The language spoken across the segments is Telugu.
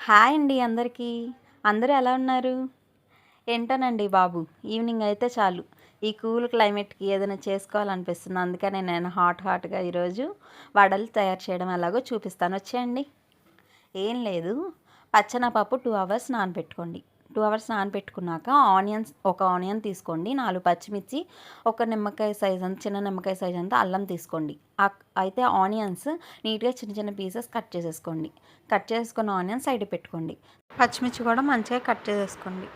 హాయ్ అండి అందరికీ. అందరూ ఎలా ఉన్నారు? ఏంటోనండి బాబు, ఈవినింగ్ అయితే చాలు ఈ కూల్ క్లైమేట్‌కి ఏదైనా చేసుకోవాలనిపిస్తుంది. అందుకనే నేను హాట్‌గా ఈరోజు వడలు తయారు చేయడం ఎలాగో చూపిస్తాను. వచ్చేయండి. ఏం లేదు, పచ్చెనపప్పు 2 అవర్స్ నానబెట్టుకోండి. 2 అవర్స్ నానబెట్టుకున్నాక ఒక ఆనియన్ తీసుకోండి, 4 పచ్చిమిర్చి, ఒక నిమ్మకాయ సైజ్ అంత చిన్న నిమ్మకాయ సైజ్ అంతా అల్లం తీసుకోండి. అయితే ఆనియన్స్ నీట్గా చిన్న చిన్న పీసెస్ కట్ చేసేసుకోండి. కట్ చేసుకున్న ఆనియన్ సైడ్ పెట్టుకోండి. పచ్చిమిర్చి కూడా మంచిగా కట్ చేసేసుకోండి.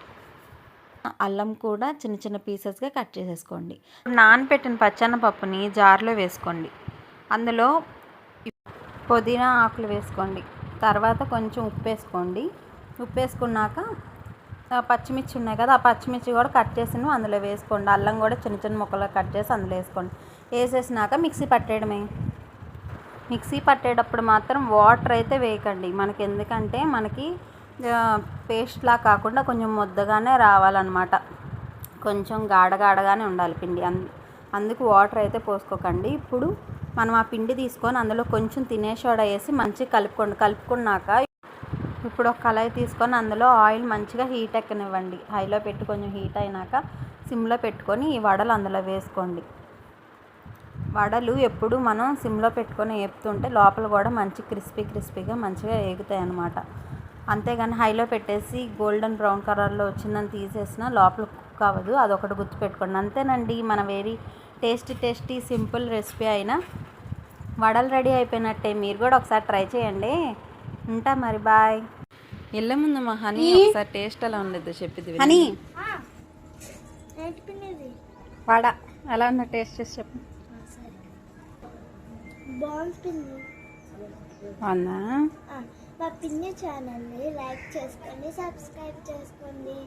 అల్లం కూడా చిన్న చిన్న పీసెస్గా కట్ చేసేసుకోండి. నానబెట్టిన పచ్చెనపప్పుని జార్లో వేసుకోండి. అందులో పుదీనా ఆకులు వేసుకోండి. తర్వాత కొంచెం ఉప్పు వేసుకోండి. ఉప్పు వేసుకున్నాక పచ్చిమిర్చి ఉన్నాయి కదా, ఆ పచ్చిమిర్చి కూడా కట్ చేసి అందులో వేసుకోండి. అల్లం కూడా చిన్న చిన్న ముక్కలు కట్ చేసి అందులో వేసుకోండి. వేసేసినాక మిక్సీ పట్టేయడమే. మిక్సీ పట్టేటప్పుడు మాత్రం వాటర్ అయితే వేయకండి. ఎందుకంటే మనకి పేస్ట్లా కాకుండా కొంచెం ముద్దగానే రావాలన్నమాట. కొంచెం గాఢగానే ఉండాలి పిండి. అందుకు వాటర్ అయితే పోసుకోకండి. ఇప్పుడు మనం ఆ పిండి తీసుకొని అందులో కొంచెం తినే సోడా వేసి మంచిగా కలుపుకున్నాక ఇప్పుడు ఒక కళాయి తీసుకొని అందులో ఆయిల్ మంచిగా హీట్ ఎక్కనివ్వండి. హైలో పెట్టి కొంచెం హీట్ అయినాక సిమ్లో పెట్టుకొని ఈ వడలు అందులో వేసుకోండి. వడలు ఎప్పుడు మనం సిమ్లో పెట్టుకొని వేపుతుంటే లోపల కూడా మంచి క్రిస్పీగా మంచిగా వేగుతాయి అన్నమాట. అంతేగాని హైలో పెట్టేసి గోల్డెన్ బ్రౌన్ కలర్లో వచ్చిందని తీసేసిన లోపల కుక్ అవ్వదు. అదొకటి గుర్తుపెట్టుకోండి. అంతేనండి, మన వెరీ టేస్టీ సింపుల్ రెసిపీ అయినా వడలు రెడీ అయిపోయినట్టే. మీరు కూడా ఒకసారి ట్రై చేయండి. ఉంటా మరి, బాయ్. వెళ్ళే ముందు మా హనీ ఒకసారి టేస్ట్ ఎలా ఉండేదో చెప్పిద్ది. హనీ వడ ఎలా ఉందో టేస్ట్ చేసి చెప్పు. అవునా? మా పిన్ని ఛానల్ని లైక్ చేసుకోండి, సబ్స్క్రైబ్ చేసుకోండి.